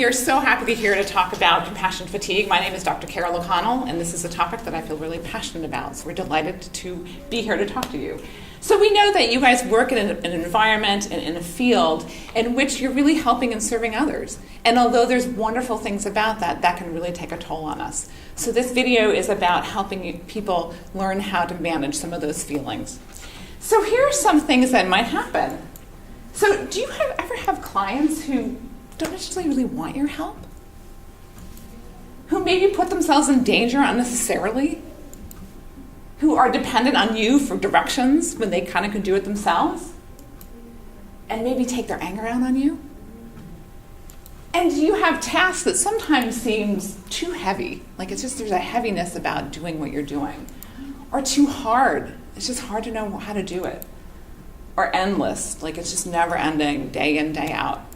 We are so happy to be here to talk about compassion fatigue. My name is Dr. Carol OConnell, and this is a topic that I feel really passionate about, so we're delighted to be here to talk to you. So we know that you guys work in an environment and in a field in which you're really helping and serving others. And although there's wonderful things about that, that can really take a toll on us. So this video is about helping people learn how to manage some of those feelings. So here are some things that might happen. So do you ever have clients who don't necessarily really want your help? Who maybe put themselves in danger unnecessarily? Who are dependent on you for directions when they kind of could do it themselves? And maybe take their anger out on you? And do you have tasks that sometimes seems too heavy? Like it's just there's a heaviness about doing what you're doing. Or too hard. It's just hard to know how to do it. Or endless, like it's just never ending, day in, day out.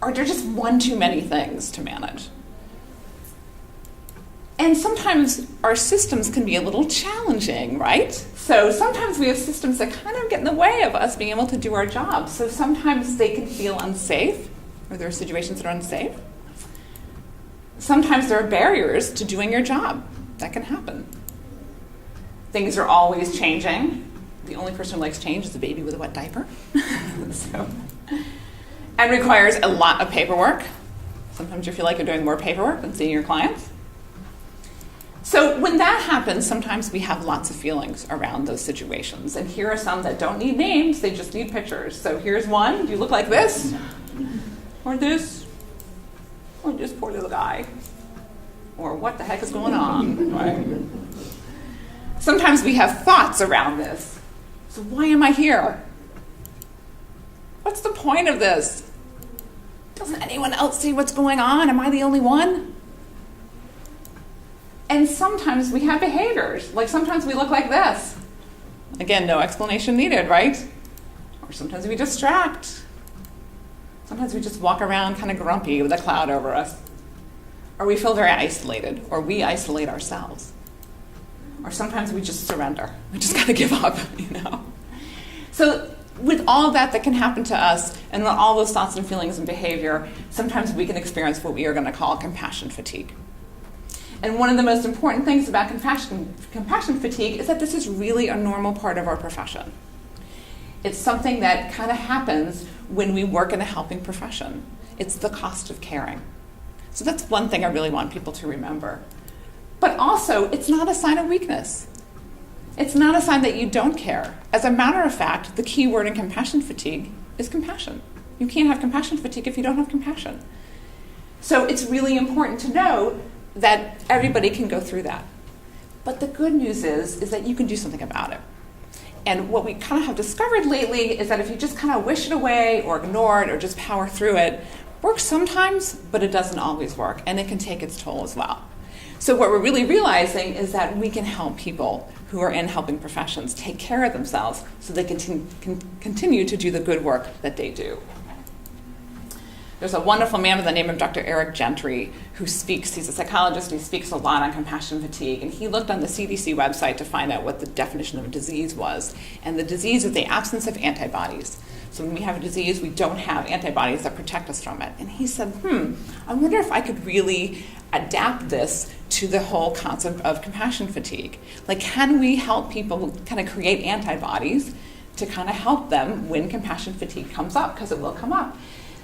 Or they're just one too many things to manage. And sometimes our systems can be a little challenging, right? So sometimes we have systems that kind of get in the way of us being able to do our job. So sometimes they can feel unsafe, or there are situations that are unsafe. Sometimes there are barriers to doing your job. That can happen. Things are always changing. The only person who likes change is a baby with a wet diaper. And requires a lot of paperwork. Sometimes you feel like you're doing more paperwork than seeing your clients. So when that happens, sometimes we have lots of feelings around those situations. And here are some that don't need names, they just need pictures. So here's one. Do you look like this? Or this? Or this poor little guy? Or what the heck is going on? Right? Sometimes we have thoughts around this. So why am I here? What's the point of this? Doesn't anyone else see what's going on? Am I the only one? And sometimes we have behaviors. Like sometimes we look like this. Again, no explanation needed, right? Or sometimes we distract. Sometimes we just walk around kind of grumpy with a cloud over us. Or we feel very isolated, or we isolate ourselves. Or sometimes we just surrender. We just gotta give up, So with all that can happen to us, and with all those thoughts and feelings and behavior, sometimes we can experience what we are gonna call compassion fatigue. And one of the most important things about compassion fatigue is that this is really a normal part of our profession. It's something that kind of happens when we work in a helping profession. It's the cost of caring. So that's one thing I really want people to remember. But also, it's not a sign of weakness. It's not a sign that you don't care. As a matter of fact, the key word in compassion fatigue is compassion. You can't have compassion fatigue if you don't have compassion. So it's really important to know that everybody can go through that. But the good news is that you can do something about it. And what we kind of have discovered lately is that if you just kind of wish it away or ignore it or just power through it, works sometimes, but it doesn't always work, and it can take its toll as well. So what we're really realizing is that we can help people who are in helping professions take care of themselves so they can continue to do the good work that they do. There's a wonderful man by the name of Dr. Eric Gentry who speaks. He's a psychologist and he speaks a lot on compassion fatigue. And he looked on the CDC website to find out what the definition of a disease was. And the disease is the absence of antibodies. So when we have a disease, we don't have antibodies that protect us from it. And he said, I wonder if I could really adapt this to the whole concept of compassion fatigue. Like, can we help people kind of create antibodies to kind of help them when compassion fatigue comes up? Because it will come up.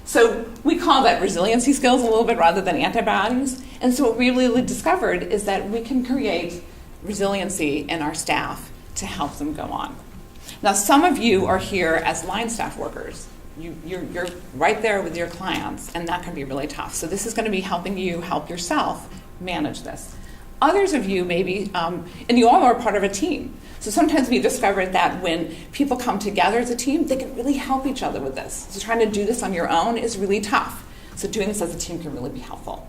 So we call that resiliency skills a little bit rather than antibodies. And so what we really discovered is that we can create resiliency in our staff to help them go on. Now, some of you are here as line staff workers. You're right there with your clients, and that can be really tough. So this is going to be helping you help yourself manage this. Others of you maybe, and you all are part of a team. So sometimes we discovered that when people come together as a team, they can really help each other with this. So trying to do this on your own is really tough. So doing this as a team can really be helpful.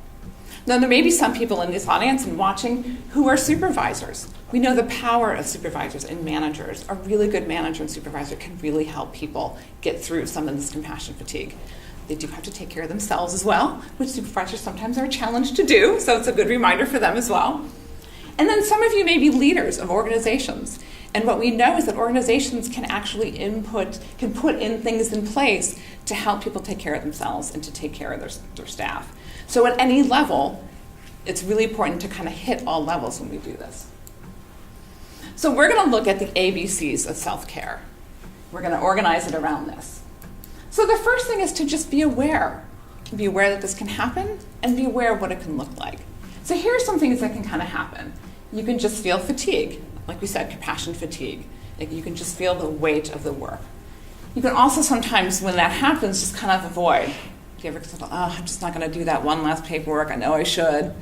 Now there may be some people in this audience and watching who are supervisors. We know the power of supervisors and managers. A really good manager and supervisor can really help people get through some of this compassion fatigue. They do have to take care of themselves as well, which supervisors sometimes are challenged to do, so it's a good reminder for them as well. And then some of you may be leaders of organizations. And what we know is that organizations can actually put in things in place to help people take care of themselves and to take care of their staff. So at any level, it's really important to kind of hit all levels when we do this. So we're going to look at the ABCs of self-care. We're going to organize it around this. So the first thing is to just be aware. Be aware that this can happen and be aware of what it can look like. So here are some things that can kind of happen. You can just feel fatigue. Like we said, compassion fatigue. Like you can just feel the weight of the work. You can also sometimes, when that happens, just kind of avoid. Do you ever think, oh, I'm just not going to do that one last paperwork. I know I should.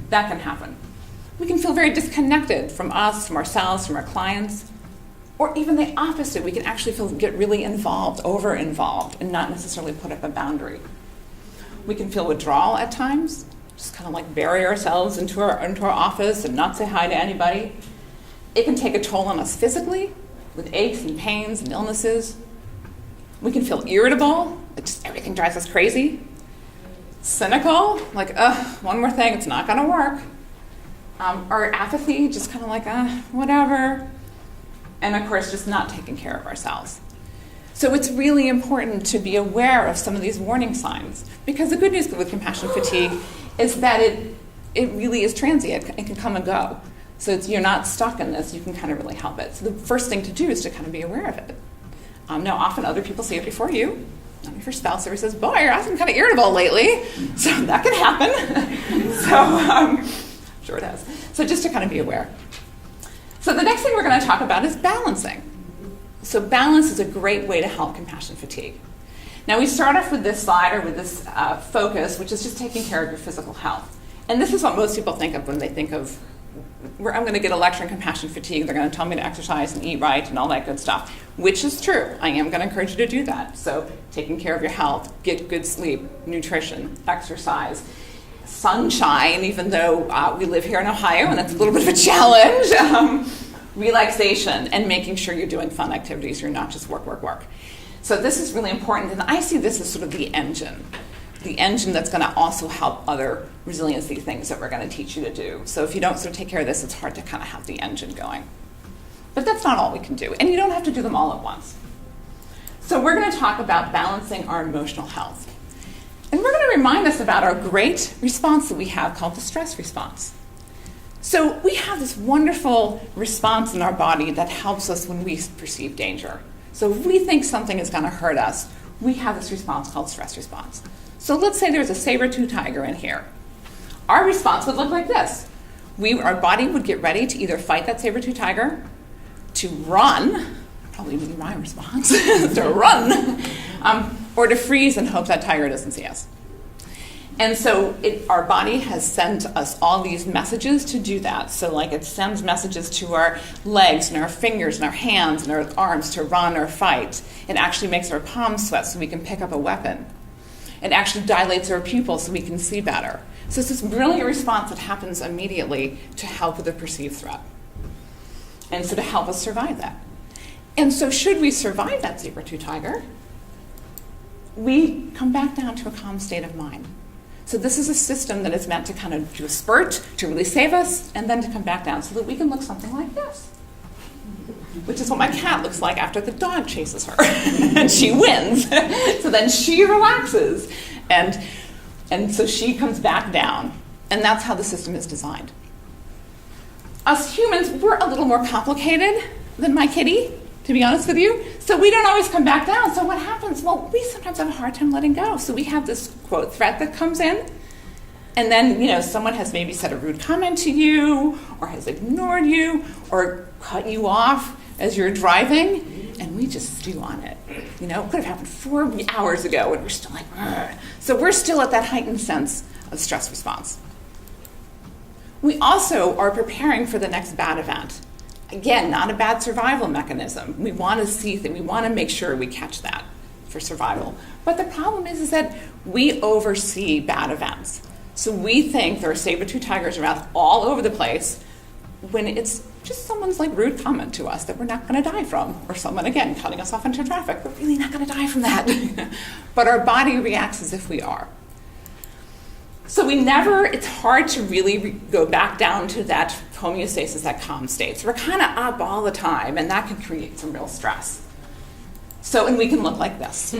That can happen. We can feel very disconnected from us, from ourselves, from our clients. Or even the opposite. We can actually get really involved, over-involved, and not necessarily put up a boundary. We can feel withdrawal at times. Just kind of like bury ourselves into our office and not say hi to anybody. It can take a toll on us physically with aches and pains and illnesses. We can feel irritable. Just everything drives us crazy. Cynical, like, one more thing, it's not going to work. Or apathy, just kind of like, whatever. And of course, just not taking care of ourselves. So it's really important to be aware of some of these warning signs, because the good news with compassion fatigue is that it really is transient. It can come and go. So you're not stuck in this. You can kind of really help it. So the first thing to do is to kind of be aware of it. Now, often other people see it before you. If your spouse ever says, boy, you're acting kind of irritable lately. So that can happen. Sure it has. So just to kind of be aware. So the next thing we're going to talk about is balancing. So balance is a great way to help compassion fatigue. Now we start off with this slide, or with this focus, which is just taking care of your physical health. And this is what most people think of when they think of, I'm going to get a lecture on compassion fatigue. They're going to tell me to exercise and eat right and all that good stuff, which is true. I am going to encourage you to do that. So taking care of your health, get good sleep, nutrition, exercise, sunshine, even though we live here in Ohio and it's a little bit of a challenge, relaxation, and making sure you're doing fun activities. You're not just work, work, work. So this is really important, and I see this as sort of the engine that's going to also help other resiliency things that we're going to teach you to do. So if you don't sort of take care of this, it's hard to kind of have the engine going. But that's not all we can do, and you don't have to do them all at once. So we're going to talk about balancing our emotional health. And we're going to remind us about our great response that we have called the stress response. So we have this wonderful response in our body that helps us when we perceive danger. So if we think something is going to hurt us, we have this response called stress response. So let's say there's a saber-toothed tiger in here. Our response would look like this. Our body would get ready to either fight that saber-toothed tiger, to run, probably be my response, to run, or to freeze and hope that tiger doesn't see us. And so our body has sent us all these messages to do that. So like it sends messages to our legs and our fingers and our hands and our arms to run or fight. It actually makes our palms sweat so we can pick up a weapon. It actually dilates our pupils so we can see better. So it's this brilliant response that happens immediately to help with a perceived threat. And so to help us survive that. And so should we survive that saber-toothed tiger, we come back down to a calm state of mind. So this is a system that is meant to kind of do a spurt, to really save us, and then to come back down so that we can look something like this, which is what my cat looks like after the dog chases her. And she wins. So then she relaxes. And so she comes back down. And that's how the system is designed. Us humans, we're a little more complicated than my kitty, to be honest with you. So we don't always come back down. So what happens? Well, we sometimes have a hard time letting go. So we have this, quote, threat that comes in. And then, someone has maybe said a rude comment to you, or has ignored you, or cut you off as you're driving, and we just stew on it. It could have happened 4 hours ago, and we're still like, "Argh." So we're still at that heightened sense of stress response. We also are preparing for the next bad event. Again, not a bad survival mechanism. We want to see that, we want to make sure we catch that for survival. But the problem is that we oversee bad events. So we think there are saber-toothed tigers around all over the place when it's just someone's rude comment to us that we're not going to die from, or someone, again, cutting us off into traffic. We're really not going to die from that. But our body reacts as if we are. So it's hard to really go back down to that homeostasis, that calm state. So we're kind of up all the time, and that can create some real stress. So, and we can look like this.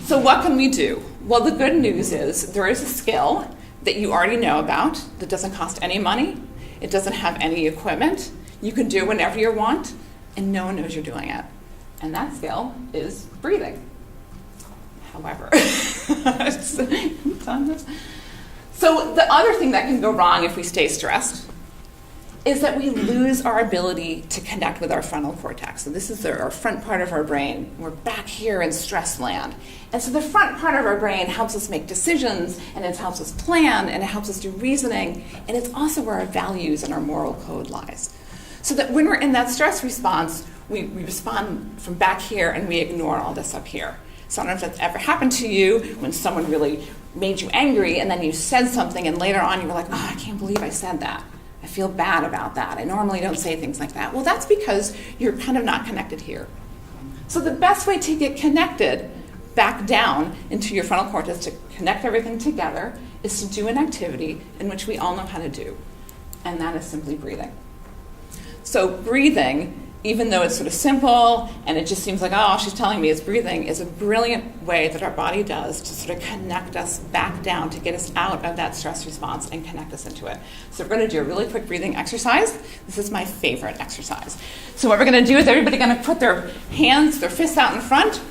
So what can we do? Well, the good news is there is a skill that you already know about that doesn't cost any money. It doesn't have any equipment. You can do whenever you want, and no one knows you're doing it. And that skill is breathing. However, so the other thing that can go wrong if we stay stressed is that we lose our ability to connect with our frontal cortex. So this is our front part of our brain. We're back here in stress land. And so the front part of our brain helps us make decisions, and it helps us plan, and it helps us do reasoning, and it's also where our values and our moral code lies. So that when we're in that stress response, we respond from back here, and we ignore all this up here. So I don't know if that's ever happened to you when someone really made you angry, and then you said something, and later on you were like, oh, I can't believe I said that. I feel bad about that. I normally don't say things like that. Well, that's because you're kind of not connected here. So the best way to get connected back down into your frontal cortex, to connect everything together, is to do an activity in which we all know how to do, and that is simply breathing. So breathing, even though it's sort of simple and it just seems like, oh, she's telling me it's breathing, is a brilliant way that our body does to sort of connect us back down, to get us out of that stress response and connect us into it. So we're going to do a really quick breathing exercise. This is my favorite exercise. So what we're going to do is everybody going to put their hands, their fists out in front.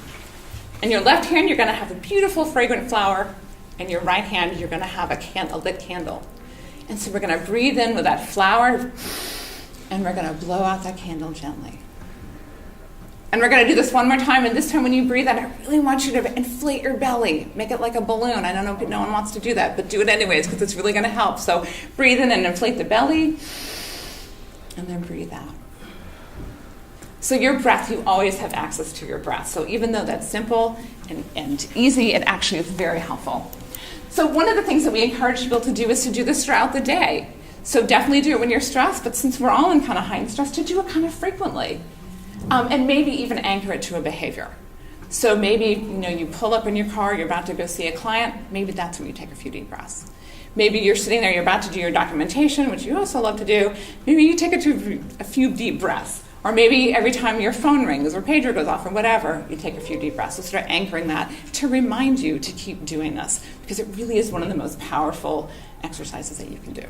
In your left hand, you're going to have a beautiful fragrant flower. In your right hand, you're going to have a lit candle. And so we're going to breathe in with that flower, and we're going to blow out that candle gently. And we're going to do this one more time, and this time when you breathe out, I really want you to inflate your belly. Make it like a balloon. I don't know if no one wants to do that, but do it anyways because it's really going to help. So breathe in and inflate the belly, and then breathe out. So your breath, you always have access to your breath. So even though that's simple and easy, it actually is very helpful. So one of the things that we encourage people to do is to do this throughout the day. So definitely do it when you're stressed, but since we're all in kind of heightened stress, to do it kind of frequently. And maybe even anchor it to a behavior. So maybe you pull up in your car, you're about to go see a client, maybe that's when you take a few deep breaths. Maybe you're sitting there, you're about to do your documentation, which you also love to do, maybe you take a few deep breaths. Or maybe every time your phone rings or pager goes off or whatever, you take a few deep breaths. So start anchoring that to remind you to keep doing this, because it really is one of the most powerful exercises that you can do.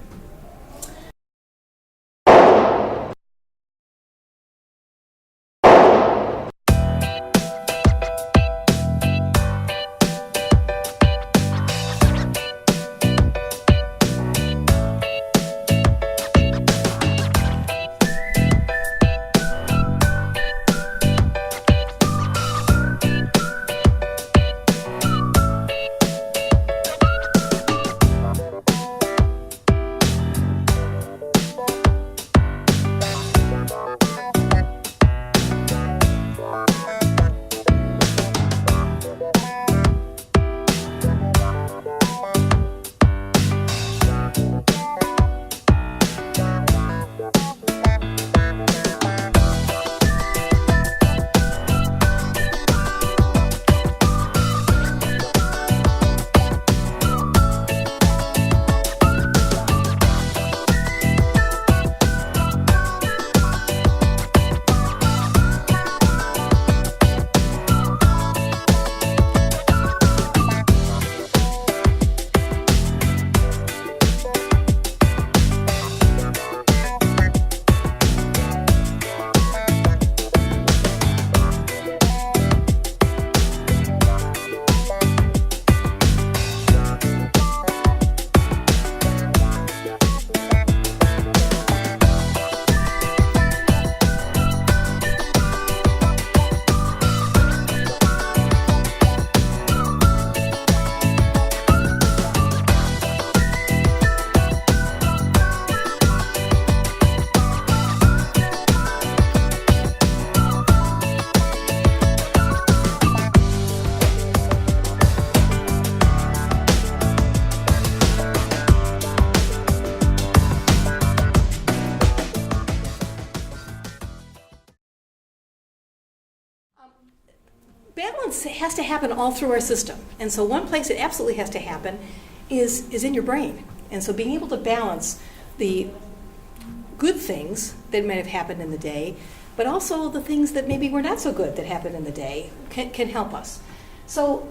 Balance has to happen all through our system. And so one place it absolutely has to happen is in your brain. And so being able to balance the good things that might have happened in the day, but also the things that maybe were not so good that happened in the day can help us. So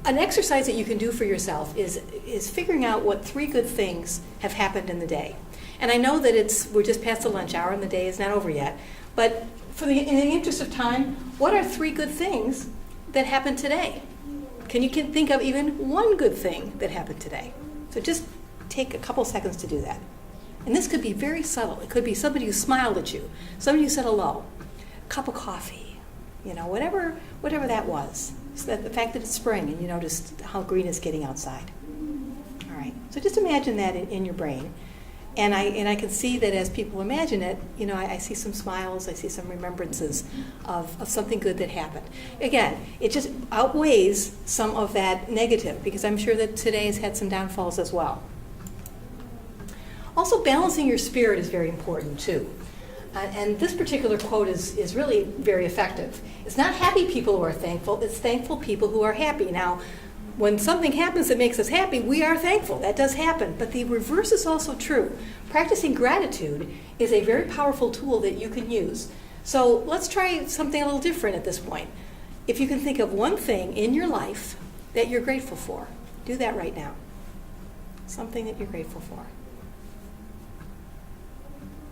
an exercise that you can do for yourself is figuring out what 3 good things have happened in the day. And I know that we're just past the lunch hour and the day is not over yet, but in the interest of time, what are 3 good things that happened today? Can you think of even 1 good thing that happened today? So just take a couple seconds to do that. And this could be very subtle. It could be somebody who smiled at you, somebody who said hello, a cup of coffee, whatever that was. So that the fact that it's spring and you noticed how green it's getting outside. All right. So just imagine that in your brain. And I can see that as people imagine it, I see some smiles, I see some remembrances of something good that happened. Again, it just outweighs some of that negative, because I'm sure that today has had some downfalls as well. Also, balancing your spirit is very important too. And this particular quote is really very effective. It's not happy people who are thankful, it's thankful people who are happy. Now, when something happens that makes us happy, we are thankful. That does happen. But the reverse is also true. Practicing gratitude is a very powerful tool that you can use. So let's try something a little different at this point. If you can think of 1 thing in your life that you're grateful for, do that right now. Something that you're grateful for.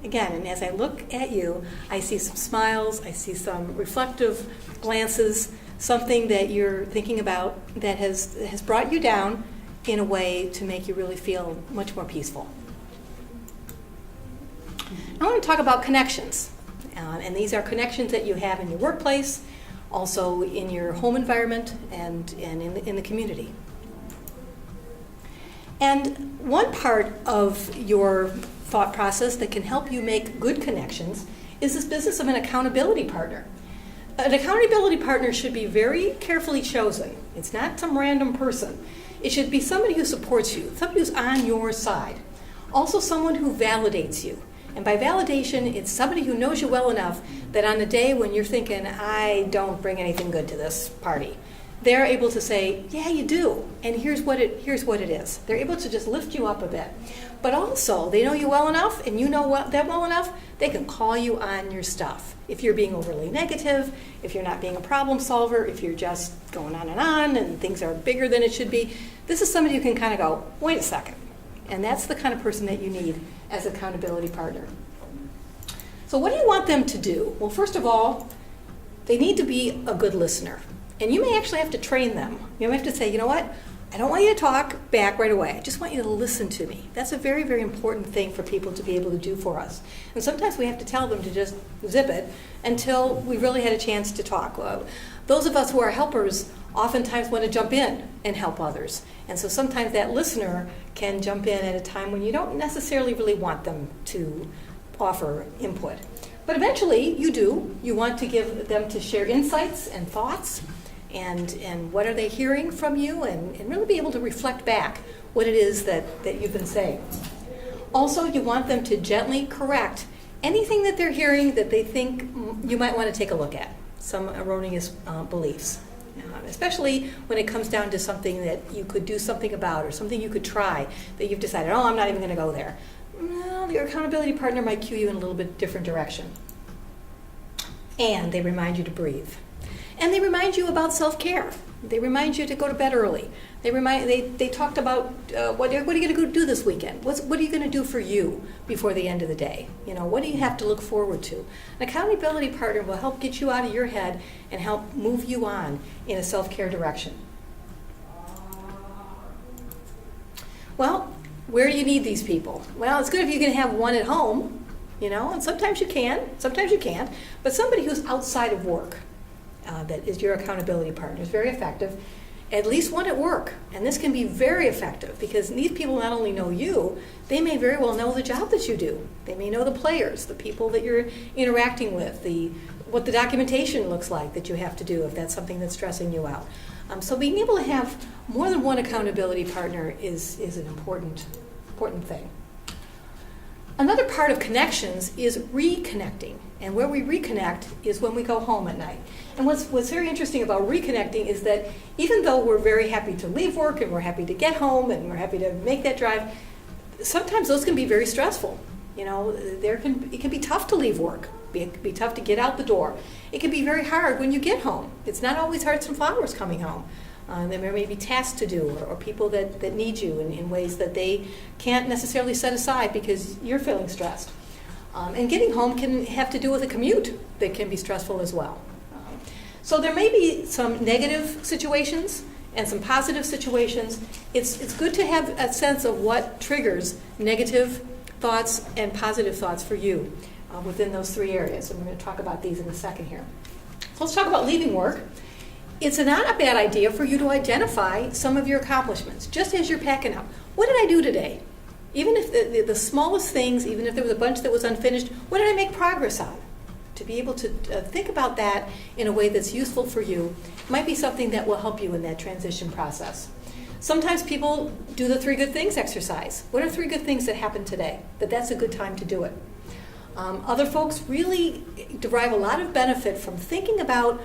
Again, and as I look at you, I see some smiles, I see some reflective glances, something that you're thinking about that has brought you down in a way to make you really feel much more peaceful. I want to talk about connections. And these are connections that you have in your workplace, also in your home environment, and in the community. And one part of your thought process that can help you make good connections is this business of an accountability partner. An accountability partner should be very carefully chosen. It's not some random person. It should be somebody who supports you, somebody who's on your side. Also someone who validates you. And by validation, it's somebody who knows you well enough that on the day when you're thinking, I don't bring anything good to this party, they're able to say, yeah, you do, and here's what it is. They're able to just lift you up a bit. But also, they know you well enough, and you know them well enough, they can call you on your stuff. If you're being overly negative, if you're not being a problem solver, if you're just going on and things are bigger than it should be, this is somebody who can kind of go, wait a second. And that's the kind of person that you need as an accountability partner. So what do you want them to do? Well, first of all, they need to be a good listener. And you may actually have to train them. You may have to say, you know what? I don't want you to talk back right away. I just want you to listen to me. That's a very, very important thing for people to be able to do for us. And sometimes we have to tell them to just zip it until we really had a chance to talk. Those of us who are helpers oftentimes want to jump in and help others. And so sometimes that listener can jump in at a time when you don't necessarily really want them to offer input. But eventually you do. You want to give them to share insights and thoughts and what are they hearing from you, and really be able to reflect back what it is that you've been saying. Also, you want them to gently correct anything that they're hearing that they think you might want to take a look at, some erroneous beliefs. Especially when it comes down to something that you could do something about or something you could try that you've decided, oh, I'm not even going to go there. Well, your accountability partner might cue you in a little bit different direction. And they remind you to breathe. And they remind you about self-care. They remind you to go to bed early. They talked about what are you going to do this weekend? What are you going to do for you before the end of the day? What do you have to look forward to? An accountability partner will help get you out of your head and help move you on in a self-care direction. Well, where do you need these people? Well, it's good if you can have one at home, and sometimes you can, sometimes you can't, but somebody who's outside of work. That is your accountability partner is very effective. At least one at work. And this can be very effective because these people not only know you, they may very well know the job that you do. They may know the players, the people that you're interacting with, what the documentation looks like that you have to do if that's something that's stressing you out. So being able to have more than one accountability partner is an important thing. Another part of connections is reconnecting. And where we reconnect is when we go home at night. And what's very interesting about reconnecting is that even though we're very happy to leave work and we're happy to get home and we're happy to make that drive, sometimes those can be very stressful. It can be tough to leave work. It can be tough to get out the door. It can be very hard when you get home. It's not always hearts and flowers coming home. There may be tasks to do or people that need you in ways that they can't necessarily set aside because you're feeling stressed. And getting home can have to do with a commute that can be stressful as well. So there may be some negative situations and some positive situations. It's good to have a sense of what triggers negative thoughts and positive thoughts for you within those three areas. And we're going to talk about these in a second here. So let's talk about leaving work. It's not a bad idea for you to identify some of your accomplishments, just as you're packing up. What did I do today? Even if the smallest things, even if there was a bunch that was unfinished, what did I make progress on? To be able to think about that in a way that's useful for you might be something that will help you in that transition process. Sometimes people do the 3 good things exercise. What are 3 good things that happened today? That's a good time to do it. Other folks really derive a lot of benefit from thinking about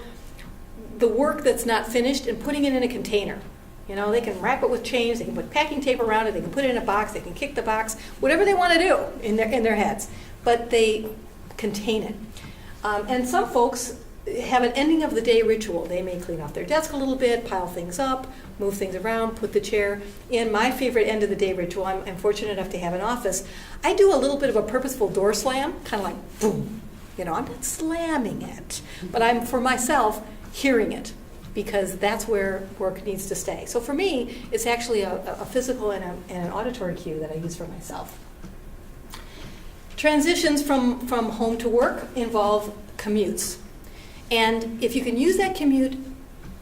the work that's not finished and putting it in a container. They can wrap it with chains, they can put packing tape around it, they can put it in a box, they can kick the box, whatever they want to do in their heads, but they contain it. And some folks have an ending of the day ritual. They may clean off their desk a little bit, pile things up, move things around, put the chair in. My favorite end of the day ritual, I'm fortunate enough to have an office, I do a little bit of a purposeful door slam, kind of like boom. I'm not slamming it, but I'm, for myself, hearing it, because that's where work needs to stay. So for me, it's actually a physical and an auditory cue that I use for myself. Transitions from home to work involve commutes. And if you can use that commute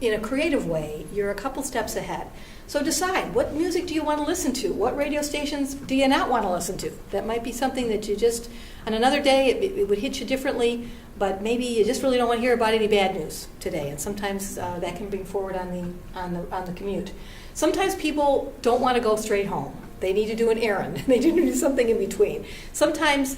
in a creative way, you're a couple steps ahead. So decide, what music do you want to listen to? What radio stations do you not want to listen to? That might be something that you just, on another day, it would hit you differently, but maybe you just really don't want to hear about any bad news today. And sometimes that can bring forward on the commute. Sometimes people don't want to go straight home. They need to do an errand. They need to do something in between. Sometimes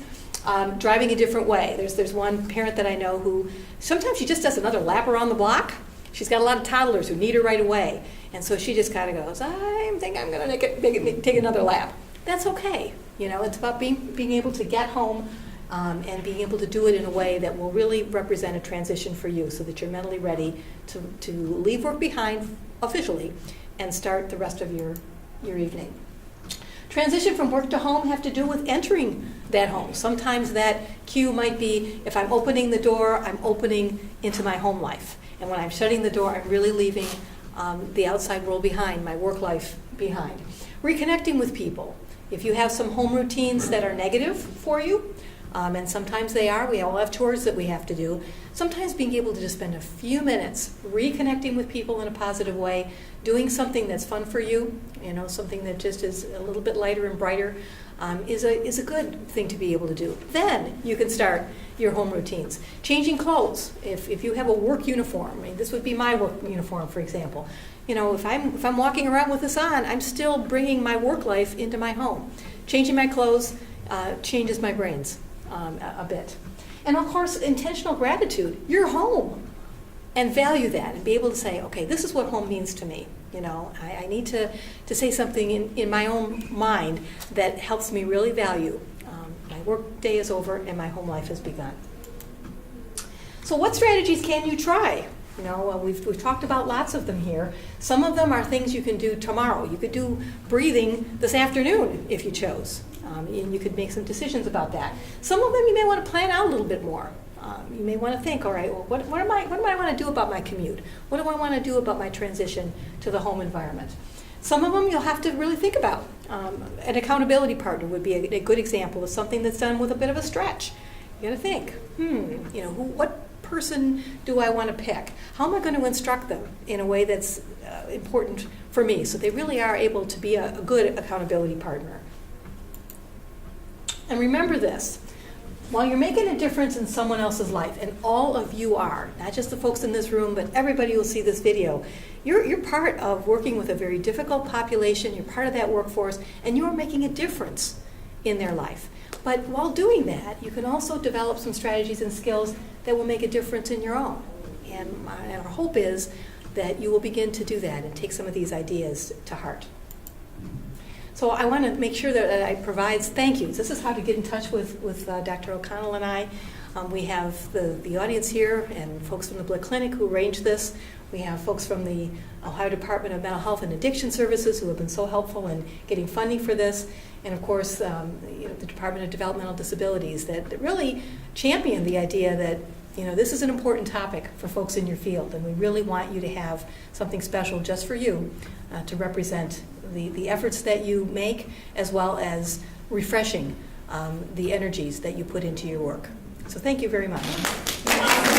driving a different way. There's one parent that I know who sometimes she just does another lap around the block. She's got a lot of toddlers who need her right away. And so she just kind of goes, I think I'm going to take another lap. That's okay. It's about being able to get home and being able to do it in a way that will really represent a transition for you so that you're mentally ready to leave work behind officially and start the rest of your evening. Transition from work to home have to do with entering that home. Sometimes that cue might be, if I'm opening the door, I'm opening into my home life. And when I'm shutting the door, I'm really leaving the outside world behind, my work life behind. Reconnecting with people. If you have some home routines that are negative for you, and sometimes they are, we all have chores that we have to do, sometimes being able to just spend a few minutes reconnecting with people in a positive way, doing something that's fun for you, something that just is a little bit lighter and brighter, is a good thing to be able to do. Then you can start your home routines. Changing clothes. If you have a work uniform, this would be my work uniform, for example. If I'm walking around with this on, I'm still bringing my work life into my home. Changing my clothes changes my brains a bit. And of course, intentional gratitude. You're home. And value that and be able to say, okay, this is what home means to me. I need to say something in my own mind that helps me really value my work day is over and my home life has begun. So what strategies can you try? We've talked about lots of them here. Some of them are things you can do tomorrow. You could do breathing this afternoon if you chose. And you could make some decisions about that. Some of them you may want to plan out a little bit more. You may want to think, all right, well, what do I want to do about my commute? What do I want to do about my transition to the home environment? Some of them you'll have to really think about. An accountability partner would be a good example of something that's done with a bit of a stretch. You got to think, what person do I want to pick? How am I going to instruct them in a way that's important for me so they really are able to be a good accountability partner? And remember this. While you're making a difference in someone else's life, and all of you are, not just the folks in this room, but everybody who will see this video, you're part of working with a very difficult population, you're part of that workforce, and you're making a difference in their life. But while doing that, you can also develop some strategies and skills that will make a difference in your own. And our hope is that you will begin to do that and take some of these ideas to heart. So I want to make sure that I provide thank yous. This is how to get in touch with Dr. OConnell and I. We have the audience here and folks from the Blick Clinic who arranged this. We have folks from the Ohio Department of Mental Health and Addiction Services who have been so helpful in getting funding for this. And of course, the Department of Developmental Disabilities that really championed the idea that this is an important topic for folks in your field, and we really want you to have something special just for you to represent the efforts that you make, as well as refreshing the energies that you put into your work. So thank you very much.